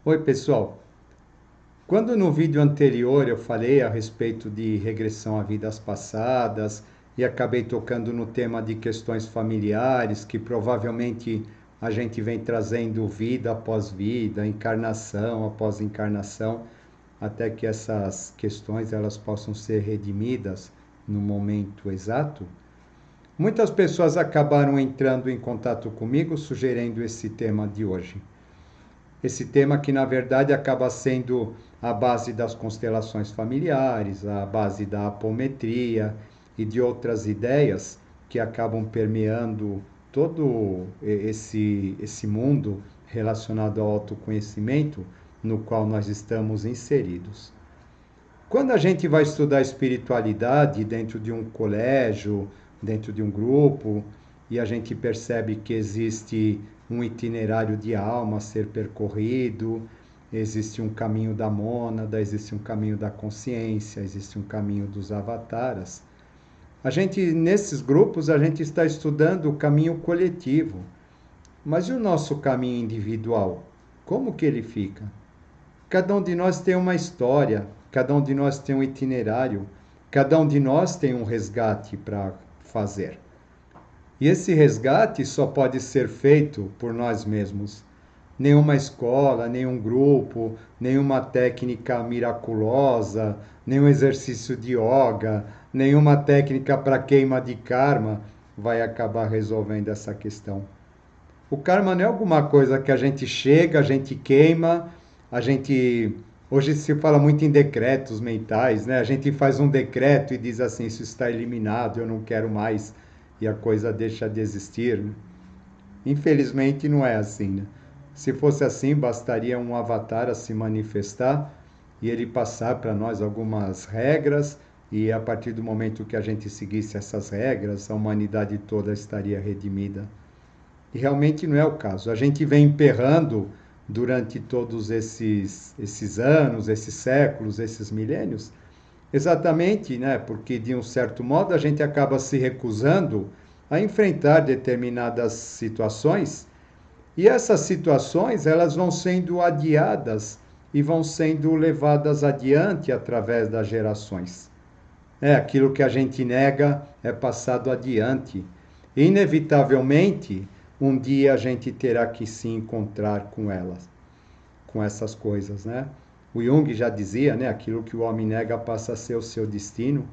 Oi, pessoal. Quando no vídeo anterior eu falei a respeito de regressão a vidas passadas e acabei tocando no tema de questões familiares, que provavelmente a gente vem trazendo vida após vida, encarnação após encarnação, até que essas questões elas possam ser redimidas no momento exato. Muitas pessoas acabaram entrando em contato comigo sugerindo esse tema de hoje. Esse tema que na verdade acaba sendo a base das constelações familiares, a base da apometria e de outras ideias que acabam permeando todo esse mundo relacionado ao autoconhecimento no qual nós estamos inseridos. Quando a gente vai estudar espiritualidade dentro de um colégio, dentro de um grupo, e a gente percebe que existe um itinerário de alma a ser percorrido, existe um caminho da mônada, existe um caminho da consciência, existe um caminho dos avataras. Nesses grupos, a gente está estudando o caminho coletivo. Mas e o nosso caminho individual? Como que ele fica? Cada um de nós tem uma história, cada um de nós tem um itinerário, cada um de nós tem um resgate para fazer. E esse resgate só pode ser feito por nós mesmos. Nenhuma escola, nenhum grupo, nenhuma técnica miraculosa, nenhum exercício de yoga, nenhuma técnica para queima de karma vai acabar resolvendo essa questão. O karma não é alguma coisa que a gente chega, a gente queima, a gente. Hoje se fala muito em decretos mentais, né? A gente faz um decreto e diz assim: isso está eliminado, eu não quero mais, e a coisa deixa de existir. Né? Infelizmente não é assim. Né? Se fosse assim, bastaria um avatar a se manifestar e ele passar para nós algumas regras, e a partir do momento que a gente seguisse essas regras, a humanidade toda estaria redimida. E realmente não é o caso. A gente vem emperrando durante todos esses anos, esses séculos, esses milênios, exatamente, né, porque de um certo modo a gente acaba se recusando a enfrentar determinadas situações, e essas situações elas vão sendo adiadas e vão sendo levadas adiante através das gerações. Aquilo que a gente nega é passado adiante. Inevitavelmente, um dia a gente terá que se encontrar com elas, com essas coisas, né? O Jung já dizia, né, aquilo que o homem nega passa a ser o seu destino.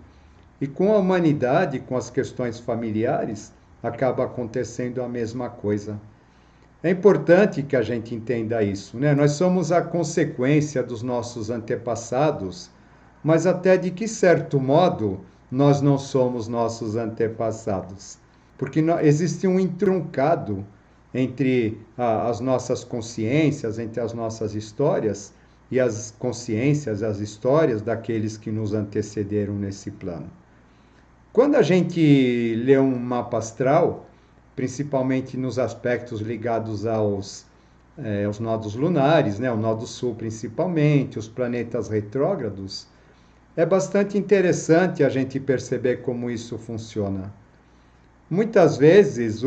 E com a humanidade, com as questões familiares, acaba acontecendo a mesma coisa. É importante que a gente entenda isso, né? Nós somos a consequência dos nossos antepassados, mas até de que certo modo nós não somos nossos antepassados. Porque existe um entroncado entre as nossas consciências, entre as nossas histórias e as consciências, as histórias daqueles que nos antecederam nesse plano. Quando a gente lê um mapa astral, principalmente nos aspectos ligados aos nodos lunares, né, o nodo sul principalmente, os planetas retrógrados, é bastante interessante a gente perceber como isso funciona. Muitas vezes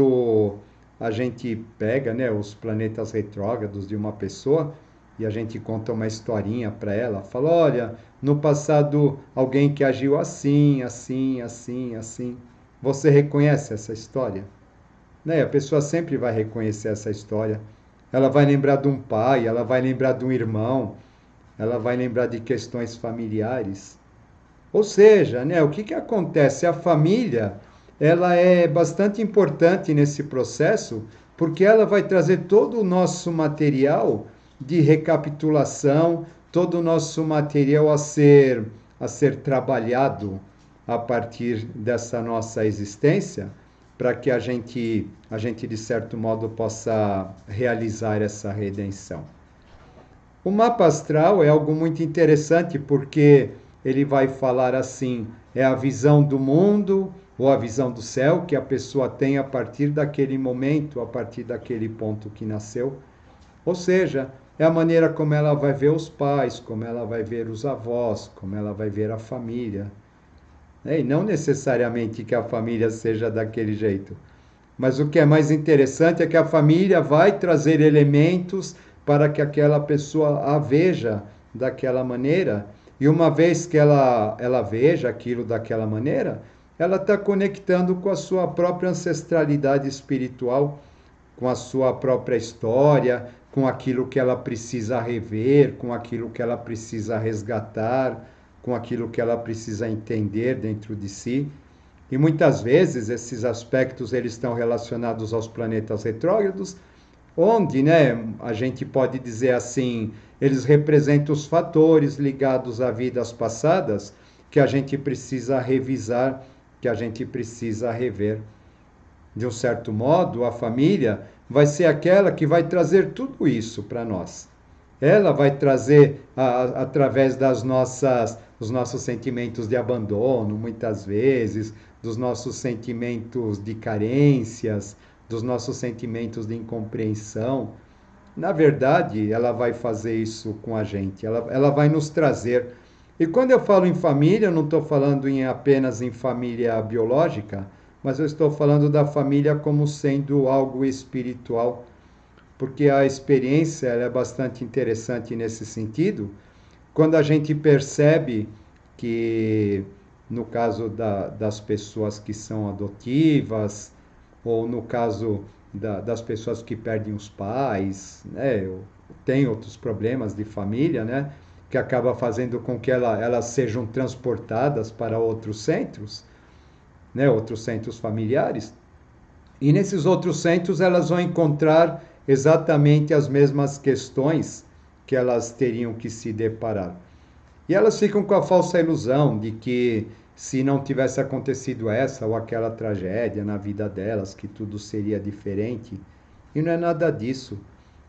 a gente pega, né, os planetas retrógrados de uma pessoa e a gente conta uma historinha para ela, fala, olha, no passado alguém que agiu assim, assim, assim, assim. Você reconhece essa história? Né? A pessoa sempre vai reconhecer essa história. Ela vai lembrar de um pai, ela vai lembrar de um irmão, ela vai lembrar de questões familiares. Ou seja, né, o que acontece? A família ela é bastante importante nesse processo, porque ela vai trazer todo o nosso material de recapitulação, todo o nosso material a ser trabalhado a partir dessa nossa existência, para que a gente, de certo modo, possa realizar essa redenção. O mapa astral é algo muito interessante porque ele vai falar assim, é a visão do mundo ou a visão do céu que a pessoa tem a partir daquele momento, a partir daquele ponto que nasceu. Ou seja, é a maneira como ela vai ver os pais, como ela vai ver os avós, como ela vai ver a família. E não necessariamente que a família seja daquele jeito. Mas o que é mais interessante é que a família vai trazer elementos para que aquela pessoa a veja daquela maneira. E uma vez que ela veja aquilo daquela maneira, ela está conectando com a sua própria ancestralidade espiritual, com a sua própria história, com aquilo que ela precisa rever, com aquilo que ela precisa resgatar, com aquilo que ela precisa entender dentro de si. E muitas vezes esses aspectos eles estão relacionados aos planetas retrógrados, onde, né, a gente pode dizer assim, eles representam os fatores ligados a vidas passadas que a gente precisa revisar, que a gente precisa rever. De um certo modo, a família vai ser aquela que vai trazer tudo isso para nós. Ela vai trazer, através dos nossos sentimentos de abandono, muitas vezes, dos nossos sentimentos de carências, dos nossos sentimentos de incompreensão. Na verdade, ela vai fazer isso com a gente, ela vai nos trazer. E quando eu falo em família, eu não estou falando apenas em família biológica, mas eu estou falando da família como sendo algo espiritual, porque a experiência ela é bastante interessante nesse sentido, quando a gente percebe que, no caso das pessoas que são adotivas, ou no caso das pessoas que perdem os pais, né, tem outros problemas de família, né, que acaba fazendo com que elas sejam transportadas para outros centros, né, outros centros familiares, e nesses outros centros elas vão encontrar exatamente as mesmas questões que elas teriam que se deparar. E elas ficam com a falsa ilusão de que se não tivesse acontecido essa ou aquela tragédia na vida delas, que tudo seria diferente. E não é nada disso.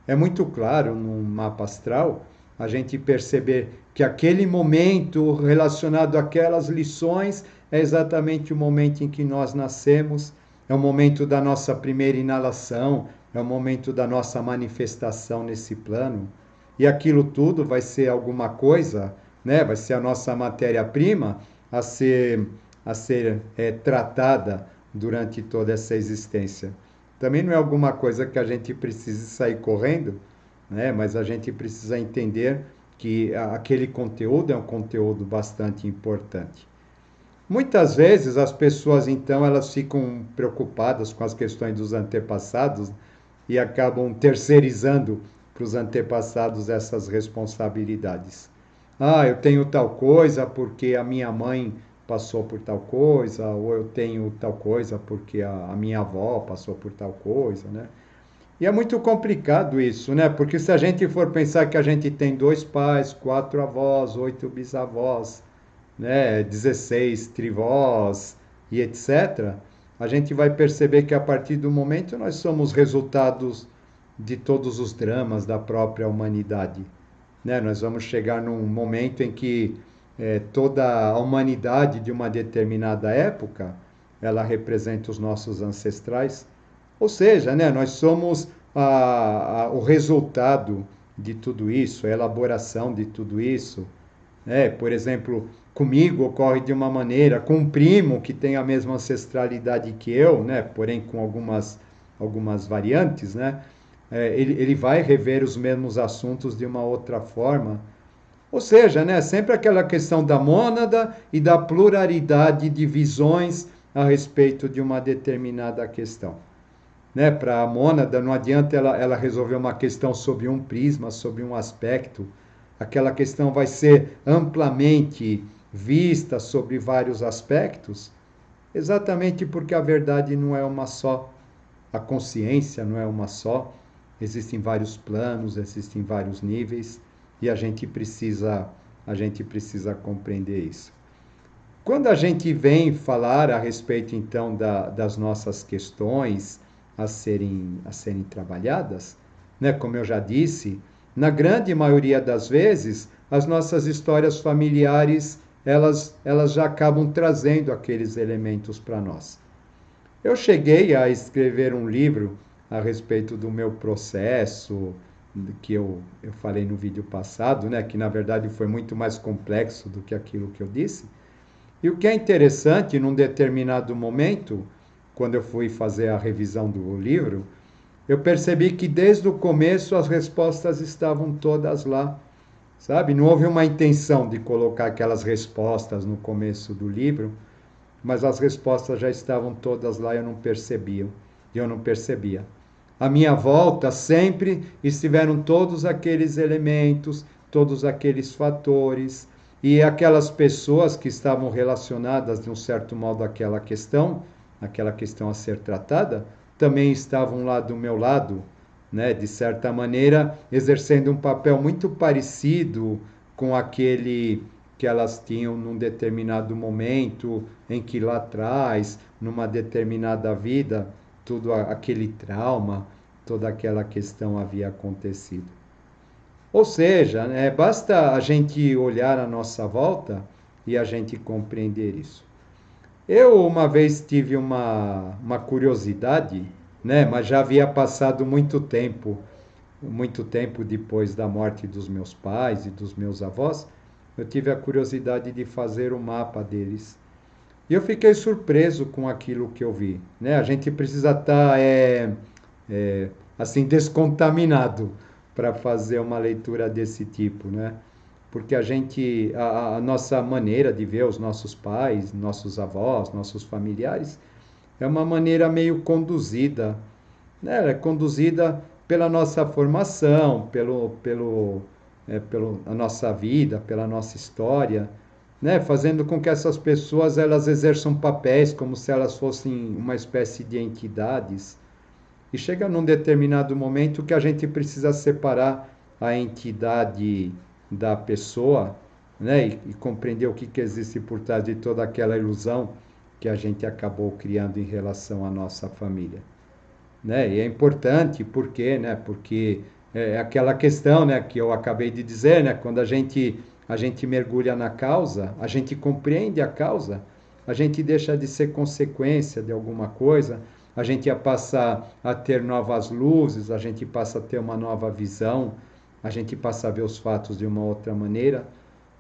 É muito claro no mapa astral a gente perceber que aquele momento relacionado àquelas lições é exatamente o momento em que nós nascemos, é o momento da nossa primeira inalação, é o momento da nossa manifestação nesse plano. E aquilo tudo vai ser alguma coisa, né? Vai ser a nossa matéria-prima a ser tratada durante toda essa existência. Também não é alguma coisa que a gente precise sair correndo, né? Mas a gente precisa entender que aquele conteúdo é um conteúdo bastante importante. Muitas vezes as pessoas então elas ficam preocupadas com as questões dos antepassados e acabam terceirizando para os antepassados essas responsabilidades. Ah, eu tenho tal coisa porque a minha mãe passou por tal coisa, ou eu tenho tal coisa porque a minha avó passou por tal coisa, né? E é muito complicado isso, né? Porque se a gente for pensar que a gente tem 2 pais, 4 avós, 8 bisavós, né, 16 trivós e etc., a gente vai perceber que a partir do momento nós somos resultados de todos os dramas da própria humanidade. Né? Nós vamos chegar num momento em que toda a humanidade de uma determinada época, ela representa os nossos ancestrais. Ou seja, né, nós somos o resultado de tudo isso, a elaboração de tudo isso. Por exemplo, comigo ocorre de uma maneira, com um primo que tem a mesma ancestralidade que eu, né, porém com algumas variantes, né, ele vai rever os mesmos assuntos de uma outra forma. Ou seja, né, sempre aquela questão da mônada e da pluralidade de visões a respeito de uma determinada questão. Né? Para a mônada, não adianta ela resolver uma questão sob um prisma, sob um aspecto. Aquela questão vai ser amplamente vista sobre vários aspectos, exatamente porque a verdade não é uma só, a consciência não é uma só, existem vários planos, existem vários níveis e a gente precisa compreender isso. Quando a gente vem falar a respeito então das nossas questões a serem trabalhadas, né, como eu já disse, na grande maioria das vezes, as nossas histórias familiares, elas já acabam trazendo aqueles elementos para nós. Eu cheguei a escrever um livro a respeito do meu processo, que eu falei no vídeo passado, né, que na verdade foi muito mais complexo do que aquilo que eu disse. E o que é interessante, num determinado momento, quando eu fui fazer a revisão do livro, eu percebi que desde o começo as respostas estavam todas lá, sabe? Não houve uma intenção de colocar aquelas respostas no começo do livro, mas as respostas já estavam todas lá e eu não percebia. À minha volta sempre estiveram todos aqueles elementos, todos aqueles fatores e aquelas pessoas que estavam relacionadas de um certo modo aquela questão a ser tratada, também estavam lá do meu lado, né, de certa maneira, exercendo um papel muito parecido com aquele que elas tinham num determinado momento, em que lá atrás, numa determinada vida, tudo aquele trauma, toda aquela questão havia acontecido. Ou seja, né, basta a gente olhar à nossa volta e a gente compreender isso. Eu uma vez tive uma curiosidade, né, mas já havia passado muito tempo depois da morte dos meus pais e dos meus avós, eu tive a curiosidade de fazer o mapa deles. E eu fiquei surpreso com aquilo que eu vi. Né? A gente precisa estar assim descontaminado para fazer uma leitura desse tipo, né? Porque a nossa maneira de ver os nossos pais, nossos avós, nossos familiares, é uma maneira meio conduzida, né? Ela é conduzida pela nossa formação, pela nossa vida, pela nossa história, né? Fazendo com que essas pessoas elas exerçam papéis como se elas fossem uma espécie de entidades. E chega num determinado momento que a gente precisa separar a entidade da pessoa, né? E compreender o que, que existe por trás de toda aquela ilusão que a gente acabou criando em relação à nossa família. Né? E é importante, por quê? Né? Porque é aquela questão, né, que eu acabei de dizer, né? Quando a gente mergulha na causa, a gente compreende a causa, a gente deixa de ser consequência de alguma coisa, a gente passa a ter novas luzes, a gente passa a ter uma nova visão, a gente passa a ver os fatos de uma outra maneira,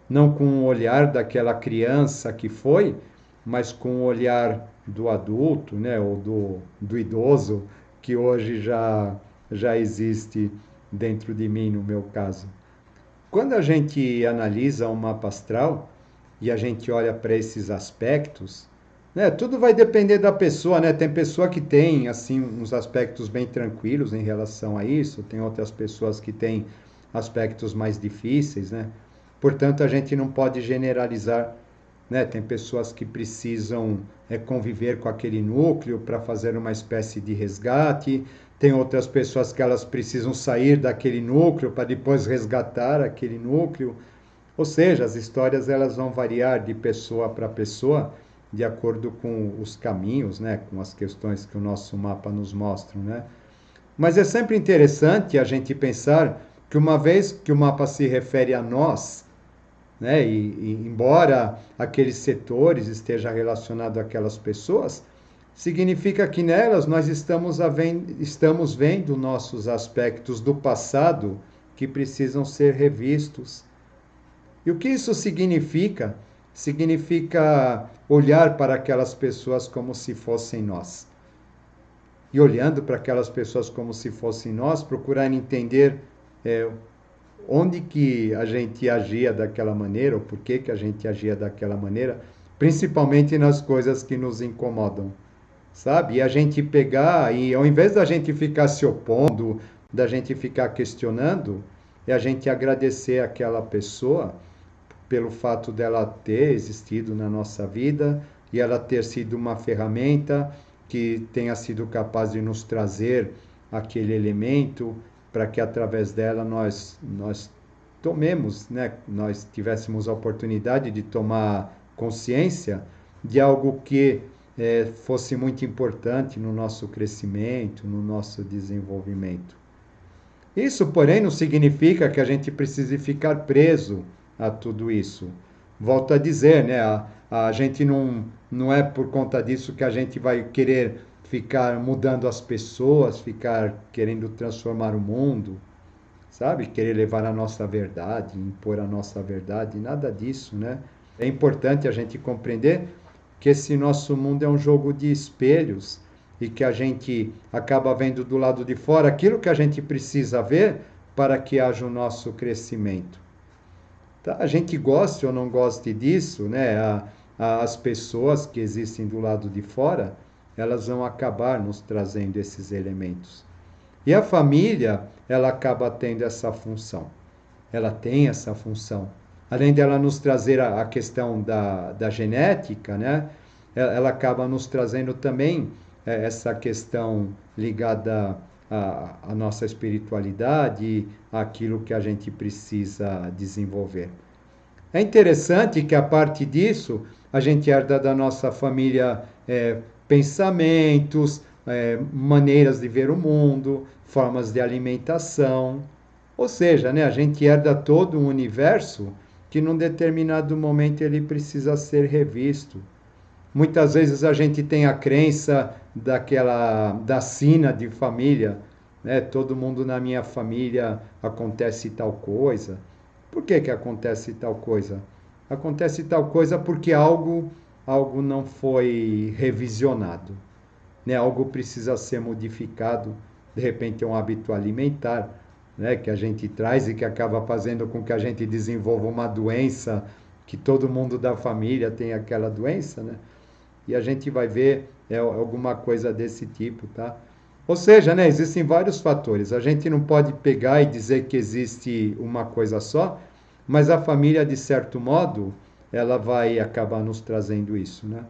não com o olhar daquela criança que foi, mas com o olhar do adulto, né, ou do idoso, que hoje já existe dentro de mim, no meu caso. Quando a gente analisa um mapa astral e a gente olha para esses aspectos, né, tudo vai depender da pessoa, né? Tem pessoa que tem assim uns aspectos bem tranquilos em relação a isso, tem outras pessoas que têm aspectos mais difíceis, né? Portanto, a gente não pode generalizar, né? Tem pessoas que precisam conviver com aquele núcleo para fazer uma espécie de resgate, tem outras pessoas que elas precisam sair daquele núcleo para depois resgatar aquele núcleo. Ou seja, as histórias elas vão variar de pessoa para pessoa de acordo com os caminhos, né, com as questões que o nosso mapa nos mostra, né? Mas é sempre interessante a gente pensar que uma vez que o mapa se refere a nós, né, e embora aqueles setores esteja relacionado àquelas pessoas, significa que nelas nós estamos vendo nossos aspectos do passado que precisam ser revistos. E o que isso significa? Significa olhar para aquelas pessoas como se fossem nós. E olhando para aquelas pessoas como se fossem nós, procurar entender onde que a gente agia daquela maneira, ou por que que a gente agia daquela maneira, principalmente nas coisas que nos incomodam, sabe? E a gente pegar, e ao invés da gente ficar se opondo, da gente ficar questionando, é a gente agradecer aquela pessoa pelo fato dela ter existido na nossa vida e ela ter sido uma ferramenta que tenha sido capaz de nos trazer aquele elemento para que através dela nós tomemos, né, nós tivéssemos a oportunidade de tomar consciência de algo que fosse muito importante no nosso crescimento, no nosso desenvolvimento. Isso, porém, não significa que a gente precise ficar preso a tudo isso. Volto a dizer, né? A gente não é por conta disso que a gente vai querer ficar mudando as pessoas, ficar querendo transformar o mundo, sabe? Querer levar a nossa verdade, impor a nossa verdade, nada disso, né? É importante a gente compreender que esse nosso mundo é um jogo de espelhos e que a gente acaba vendo do lado de fora aquilo que a gente precisa ver para que haja o nosso crescimento. Tá? A gente goste ou não goste disso, né? As pessoas que existem do lado de fora, elas vão acabar nos trazendo esses elementos. E a família, ela acaba tendo essa função. Ela tem essa função. Além dela nos trazer a questão da genética, né? Ela acaba nos trazendo também essa questão ligada à nossa espiritualidade, àquilo que a gente precisa desenvolver. É interessante que, a parte disso, a gente herda da nossa família pensamentos, maneiras de ver o mundo, formas de alimentação. Ou seja, né, a gente herda todo um universo que, num determinado momento, ele precisa ser revisto. Muitas vezes a gente tem a crença da sina de família, né? Todo mundo na minha família acontece tal coisa. Por que acontece tal coisa? Acontece tal coisa porque algo não foi revisionado, né? Algo precisa ser modificado. De repente é um hábito alimentar, né, que a gente traz e que acaba fazendo com que a gente desenvolva uma doença, que todo mundo da família tem aquela doença, né? E a gente vai ver alguma coisa desse tipo, tá? Ou seja, né, existem vários fatores. A gente não pode pegar e dizer que existe uma coisa só, mas a família, de certo modo, ela vai acabar nos trazendo isso, né?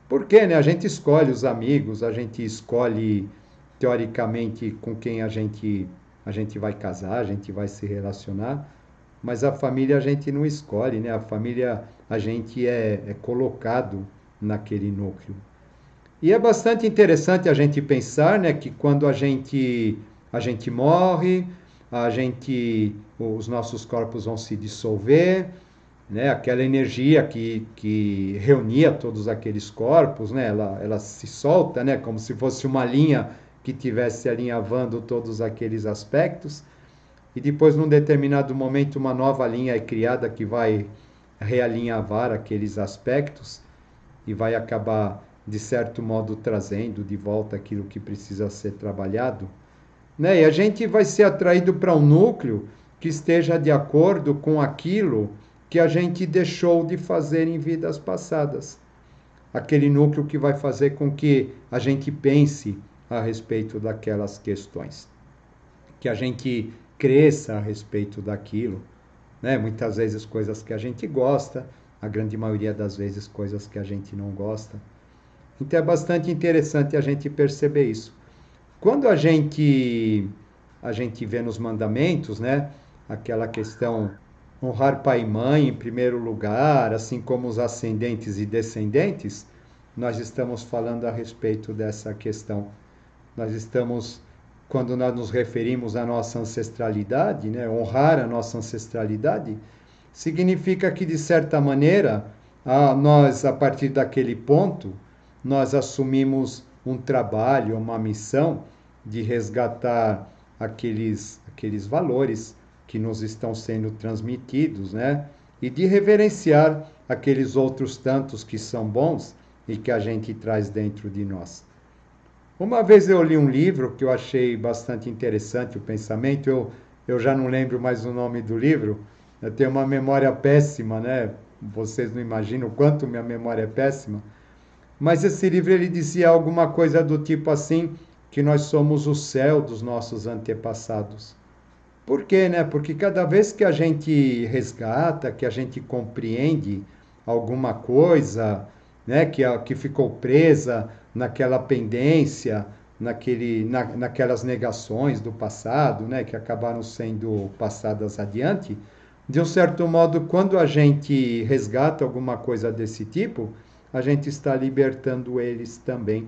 Porque, né, a gente escolhe os amigos, a gente escolhe, teoricamente, com quem a gente vai casar, a gente vai se relacionar, mas a família a gente não escolhe, né? A família, a gente é colocado naquele núcleo. E é bastante interessante a gente pensar, né, que quando a gente morre, os nossos corpos vão se dissolver, né, aquela energia que reunia todos aqueles corpos, né, ela se solta, né, como se fosse uma linha que tivesse alinhavando todos aqueles aspectos, e depois, num determinado momento, uma nova linha é criada que vai realinhavar aqueles aspectos e vai acabar, de certo modo, trazendo de volta aquilo que precisa ser trabalhado, né? E a gente vai ser atraído para um núcleo que esteja de acordo com aquilo que a gente deixou de fazer em vidas passadas. Aquele núcleo que vai fazer com que a gente pense a respeito daquelas questões, que a gente cresça a respeito daquilo, né? Muitas vezes coisas que a gente gosta, a grande maioria das vezes coisas que a gente não gosta. Então é bastante interessante a gente perceber isso. Quando a gente vê nos mandamentos, né, aquela questão honrar pai e mãe em primeiro lugar, assim como os ascendentes e descendentes, nós estamos falando a respeito dessa questão. Nós estamos, quando nós nos referimos à nossa ancestralidade, né, honrar a nossa ancestralidade, significa que, de certa maneira, nós, a partir daquele ponto, nós assumimos um trabalho, uma missão de resgatar aqueles valores que nos estão sendo transmitidos, né? E de reverenciar aqueles outros tantos que são bons e que a gente traz dentro de nós. Uma vez eu li um livro que eu achei bastante interessante o pensamento, eu já não lembro mais o nome do livro, eu tenho uma memória péssima, né? Vocês não imaginam o quanto minha memória é péssima, mas esse livro ele dizia alguma coisa do tipo assim, que nós somos o céu dos nossos antepassados. Por quê, né? Porque cada vez que a gente resgata, que a gente compreende alguma coisa, né, que ficou presa naquela pendência, naquelas negações do passado, né, que acabaram sendo passadas adiante, de um certo modo, quando a gente resgata alguma coisa desse tipo, a gente está libertando eles também.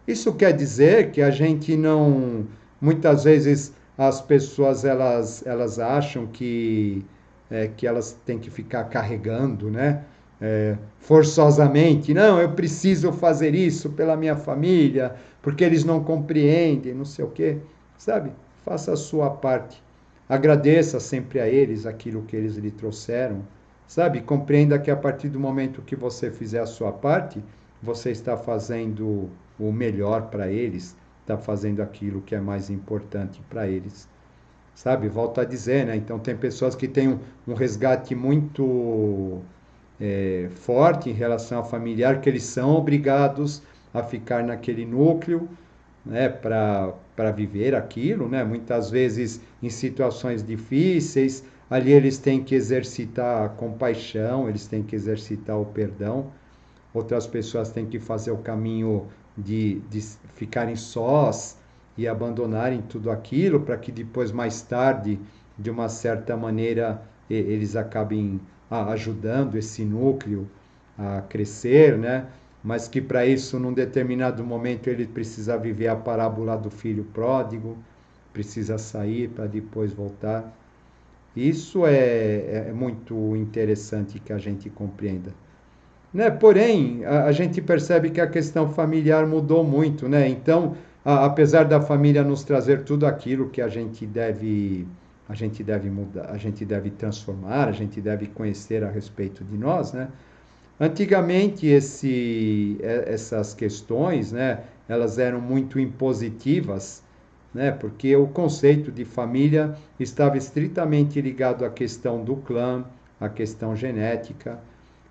Isso quer dizer que a gente não, muitas vezes as pessoas elas acham que elas têm que ficar carregando, né? Forçosamente, não, eu preciso fazer isso pela minha família, porque eles não compreendem, não sei o quê, sabe? Faça a sua parte. Agradeça sempre a eles aquilo que eles lhe trouxeram, sabe? Compreenda que a partir do momento que você fizer a sua parte, você está fazendo o melhor para eles, está fazendo aquilo que é mais importante para eles. Sabe? Volto a dizer, né? Então tem pessoas que têm um resgate muito forte em relação ao familiar, que eles são obrigados a ficar naquele núcleo, né, para viver aquilo, né? Muitas vezes em situações difíceis, ali eles têm que exercitar a compaixão, eles têm que exercitar o perdão. Outras pessoas têm que fazer o caminho de ficarem sós e abandonarem tudo aquilo para que depois, mais tarde, de uma certa maneira, eles acabem ajudando esse núcleo a crescer, né? Mas que para isso, num determinado momento, ele precisa viver a parábola do filho pródigo, precisa sair para depois voltar. Isso é muito interessante que a gente compreenda. Né? Porém, a gente percebe que a questão familiar mudou muito, né? Então, apesar da família nos trazer tudo aquilo que a gente deve mudar, a gente deve transformar, a gente deve conhecer a respeito de nós, né? Antigamente essas questões, né, elas eram muito impositivas, né? Porque o conceito de família estava estritamente ligado à questão do clã, à questão genética.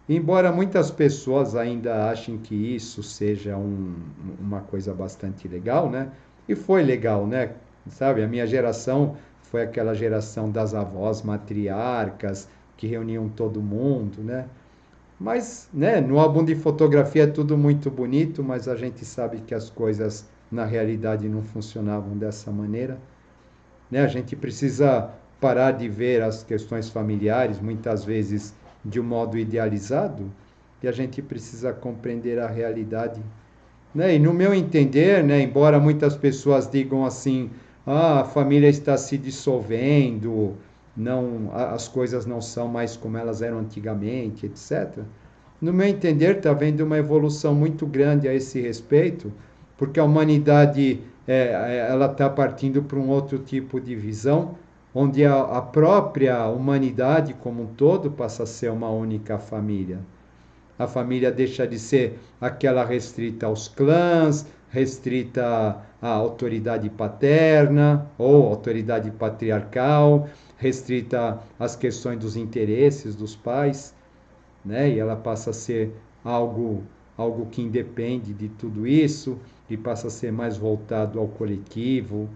Embora muitas pessoas ainda achem que isso seja uma coisa bastante legal, né? E foi legal, né? Sabe, a minha geração foi aquela geração das avós matriarcas que reuniam todo mundo, né? Mas, né, no álbum de fotografia é tudo muito bonito, mas a gente sabe que as coisas na realidade não funcionavam dessa maneira, né? A gente precisa parar de ver as questões familiares, muitas vezes de um modo idealizado, e a gente precisa compreender a realidade. Né? E no meu entender, né, embora muitas pessoas digam assim, a família está se dissolvendo, não, as coisas não são mais como elas eram antigamente, etc. No meu entender, está havendo uma evolução muito grande a esse respeito, porque a humanidade ela está partindo para um outro tipo de visão, onde a própria humanidade como um todo passa a ser uma única família. A família deixa de ser aquela restrita aos clãs, restrita à autoridade paterna ou autoridade patriarcal, restrita às questões dos interesses dos pais, né? E ela passa a ser algo que independe de tudo isso e passa a ser mais voltado ao coletivo,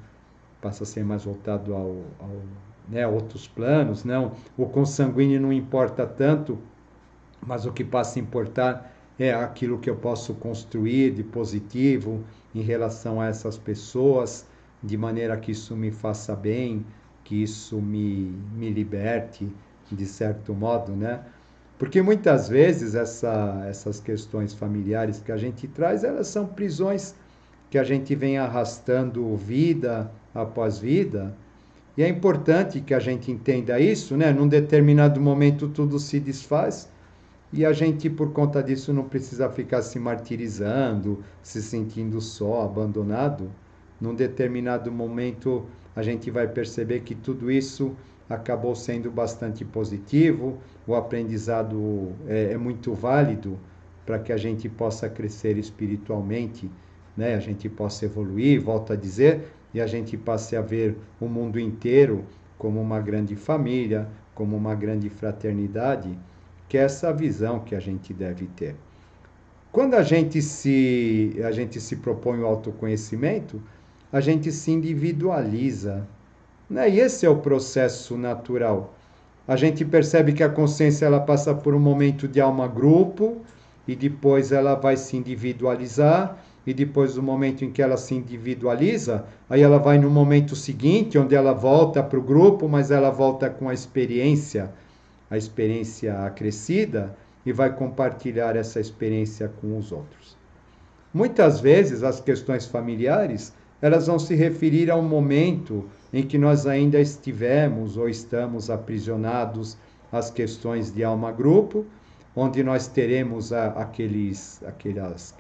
passa a ser mais voltado né, outros planos. Não, o consanguíneo não importa tanto, mas o que passa a importar é aquilo que eu posso construir de positivo em relação a essas pessoas, de maneira que isso me faça bem, que isso me liberte, de certo modo, né? Porque muitas vezes essas questões familiares que a gente traz, elas são prisões que a gente vem arrastando vida após vida. E é importante que a gente entenda isso, né? Num determinado momento tudo se desfaz e a gente, por conta disso, não precisa ficar se martirizando, se sentindo só, abandonado. Num determinado momento, a gente vai perceber que tudo isso acabou sendo bastante positivo, o aprendizado é muito válido para que a gente possa crescer espiritualmente, né? A gente possa evoluir, volto a dizer, e a gente passe a ver o mundo inteiro como uma grande família, como uma grande fraternidade, que é essa visão que a gente deve ter. Quando a gente se propõe o autoconhecimento, a gente se individualiza, né? E esse é o processo natural. A gente percebe que a consciência ela passa por um momento de alma-grupo e depois ela vai se individualizar e depois do momento em que ela se individualiza, aí ela vai no momento seguinte, onde ela volta para o grupo, mas ela volta com a experiência acrescida e vai compartilhar essa experiência com os outros. Muitas vezes as questões familiares, elas vão se referir a um momento em que nós ainda estivemos ou estamos aprisionados às questões de alma-grupo, onde nós teremos aquelas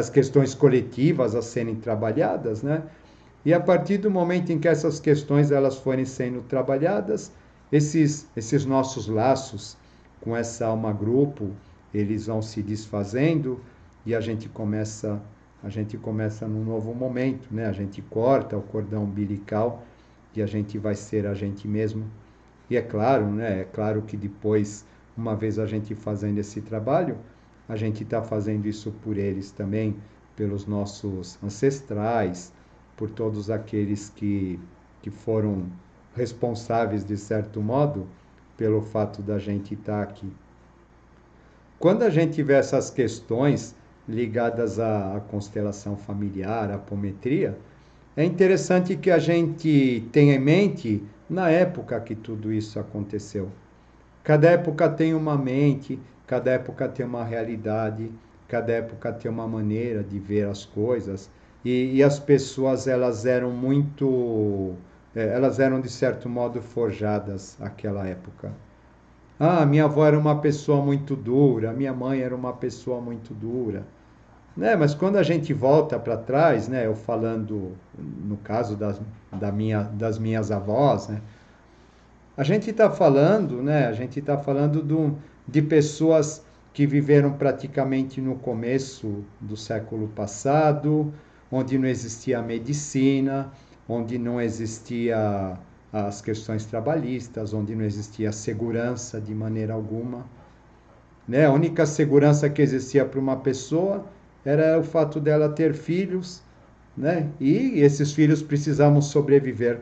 questões coletivas a serem trabalhadas, né? E a partir do momento em que essas questões elas forem sendo trabalhadas, esses nossos laços com essa alma-grupo, eles vão se desfazendo e a gente começa num novo momento, né? A gente corta o cordão umbilical e a gente vai ser a gente mesmo. E é claro, né? É claro que depois, uma vez a gente fazendo esse trabalho, a gente está fazendo isso por eles também, pelos nossos ancestrais, por todos aqueles que foram responsáveis, de certo modo, pelo fato da gente estar aqui. Quando a gente vê essas questões ligadas à constelação familiar, à apometria, é interessante que a gente tenha em mente na época que tudo isso aconteceu. Cada época tem uma mente, cada época tem uma realidade, cada época tem uma maneira de ver as coisas. E as pessoas, elas eram de certo modo forjadas naquela época. Ah, minha avó era uma pessoa muito dura, minha mãe era uma pessoa muito dura. Né? Mas quando a gente volta para trás, né, eu falando no caso das minhas avós, né, a gente está falando, né, a gente está falando de pessoas que viveram praticamente no começo do século passado, onde não existia medicina, onde não existia as questões trabalhistas, onde não existia segurança de maneira alguma. Né? A única segurança que existia para uma pessoa era o fato dela ter filhos, né? E esses filhos precisavam sobreviver.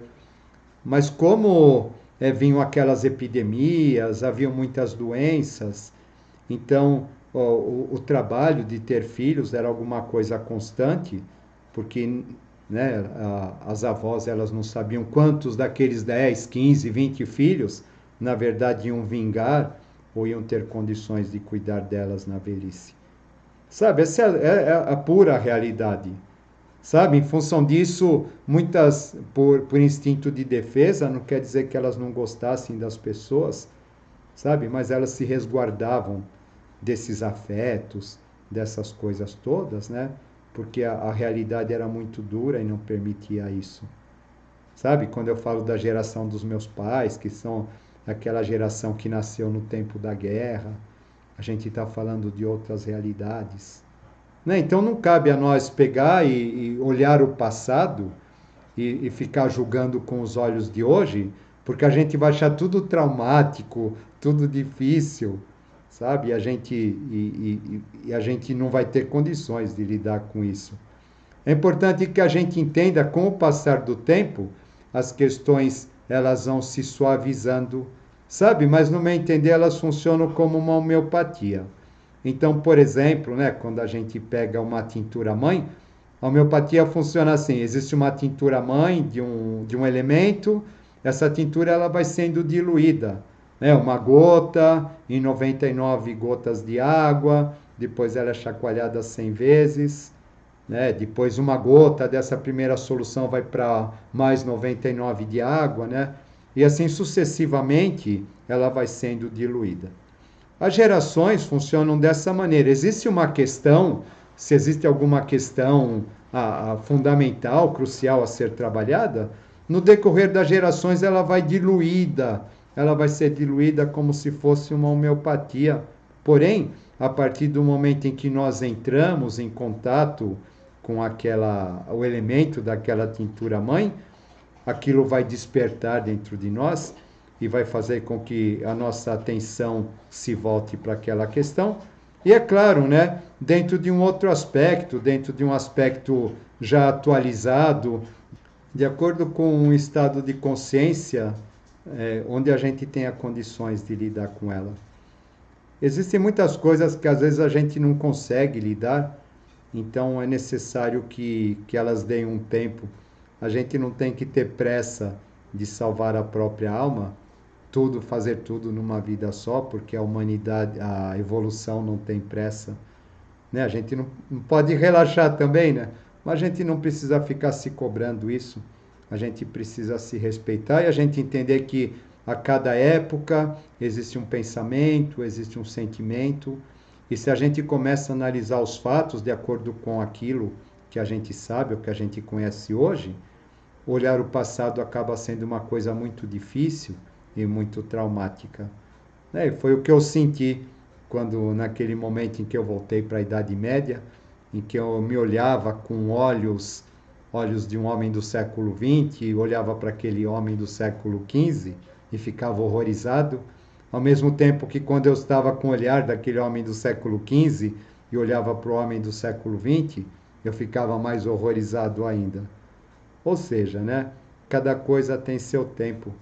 Mas como vinham aquelas epidemias, haviam muitas doenças, então o trabalho de ter filhos era alguma coisa constante, porque né, as avós elas não sabiam quantos daqueles 10, 15, 20 filhos, na verdade, iam vingar ou iam ter condições de cuidar delas na velhice. Sabe, essa é a pura realidade. Sabe, em função disso, muitas, por instinto de defesa, não quer dizer que elas não gostassem das pessoas, sabe, mas elas se resguardavam desses afetos, dessas coisas todas, né? Porque a realidade era muito dura e não permitia isso. Sabe, quando eu falo da geração dos meus pais, que são aquela geração que nasceu no tempo da guerra, a gente está falando de outras realidades. Né? Então não cabe a nós pegar e olhar o passado e ficar julgando com os olhos de hoje, porque a gente vai achar tudo traumático, tudo difícil, sabe? E a gente não vai ter condições de lidar com isso. É importante que a gente entenda, com o passar do tempo, as questões elas vão se suavizando, sabe? Mas no meu entender elas funcionam como uma homeopatia. Então, por exemplo, né, quando a gente pega uma tintura mãe, a homeopatia funciona assim: existe uma tintura mãe de um elemento, essa tintura ela vai sendo diluída, né, uma gota em 99 gotas de água, depois ela é chacoalhada 100 vezes, né, depois uma gota dessa primeira solução vai para mais 99 de água, né, e assim sucessivamente ela vai sendo diluída. As gerações funcionam dessa maneira. Existe uma questão, se existe alguma questão fundamental, crucial a ser trabalhada, no decorrer das gerações ela vai ser diluída como se fosse uma homeopatia. Porém, a partir do momento em que nós entramos em contato com o elemento daquela tintura mãe, aquilo vai despertar dentro de nós e vai fazer com que a nossa atenção se volte para aquela questão. E é claro, né, dentro de um outro aspecto, dentro de um aspecto já atualizado, de acordo com um estado de consciência onde a gente tenha condições de lidar com ela. Existem muitas coisas que às vezes a gente não consegue lidar, então é necessário que elas deem um tempo. A gente não tem que ter pressa de salvar a própria alma, fazer tudo numa vida só, porque a humanidade, a evolução não tem pressa. Né? A gente não pode relaxar também, né? Mas a gente não precisa ficar se cobrando isso. A gente precisa se respeitar e a gente entender que a cada época existe um pensamento, existe um sentimento, e se a gente começa a analisar os fatos de acordo com aquilo que a gente sabe, ou que a gente conhece hoje, olhar o passado acaba sendo uma coisa muito difícil e muito traumática. Foi o que eu senti quando naquele momento em que eu voltei para a Idade Média, em que eu me olhava com olhos de um homem do século XX, e olhava para aquele homem do século XV e ficava horrorizado, ao mesmo tempo que quando eu estava com o olhar daquele homem do século XV e olhava para o homem do século XX, eu ficava mais horrorizado ainda. Ou seja, né, cada coisa tem seu tempo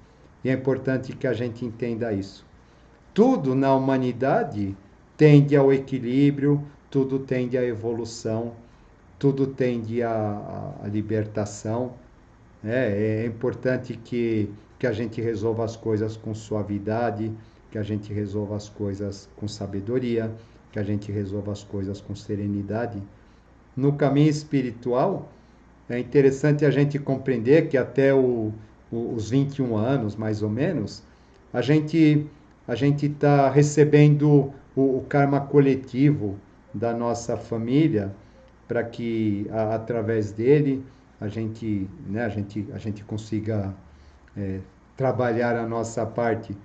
e é importante que a gente entenda isso. Tudo na humanidade tende ao equilíbrio, tudo tende à evolução, tudo tende à libertação. É importante que a gente resolva as coisas com suavidade, que a gente resolva as coisas com sabedoria, que a gente resolva as coisas com serenidade. No caminho espiritual, é interessante a gente compreender que até os 21 anos, mais ou menos, a gente a gente está recebendo o karma coletivo da nossa família para que através dele a gente, né, a gente consiga é, trabalhar a nossa parte.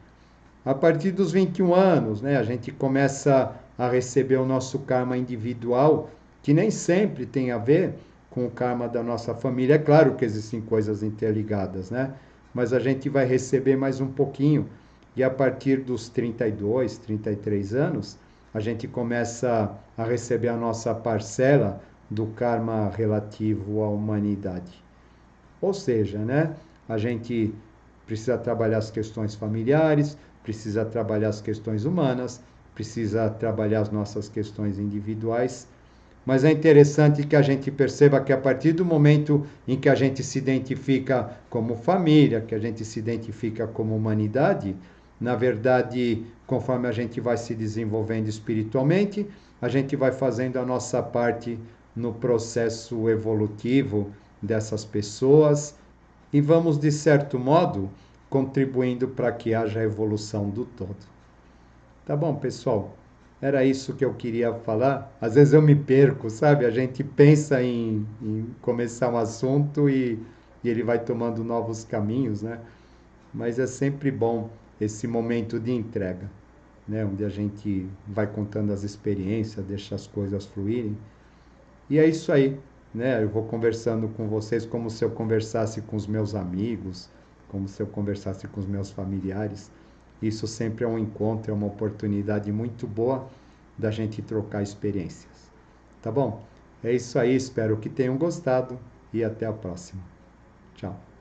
A partir dos 21 anos, né, a gente começa a receber o nosso karma individual, que nem sempre tem a ver com o karma da nossa família. É claro que existem coisas interligadas, né? Mas a gente vai receber mais um pouquinho. E a partir dos 32, 33 anos, a gente começa a receber a nossa parcela do karma relativo à humanidade. Ou seja, né, a gente precisa trabalhar as questões familiares, precisa trabalhar as questões humanas, precisa trabalhar as nossas questões individuais. Mas é interessante que a gente perceba que a partir do momento em que a gente se identifica como família, que a gente se identifica como humanidade, na verdade, conforme a gente vai se desenvolvendo espiritualmente, a gente vai fazendo a nossa parte no processo evolutivo dessas pessoas e vamos, de certo modo, contribuindo para que haja a evolução do todo. Tá bom, pessoal? Era isso que eu queria falar. Às vezes eu me perco, sabe? A gente pensa em começar um assunto e ele vai tomando novos caminhos, né? Mas é sempre bom esse momento de entrega, né? Onde a gente vai contando as experiências, deixa as coisas fluírem. E é isso aí, né? Eu vou conversando com vocês como se eu conversasse com os meus amigos, como se eu conversasse com os meus familiares. Isso sempre é um encontro, é uma oportunidade muito boa da gente trocar experiências. Tá bom? É isso aí, espero que tenham gostado e até a próxima. Tchau.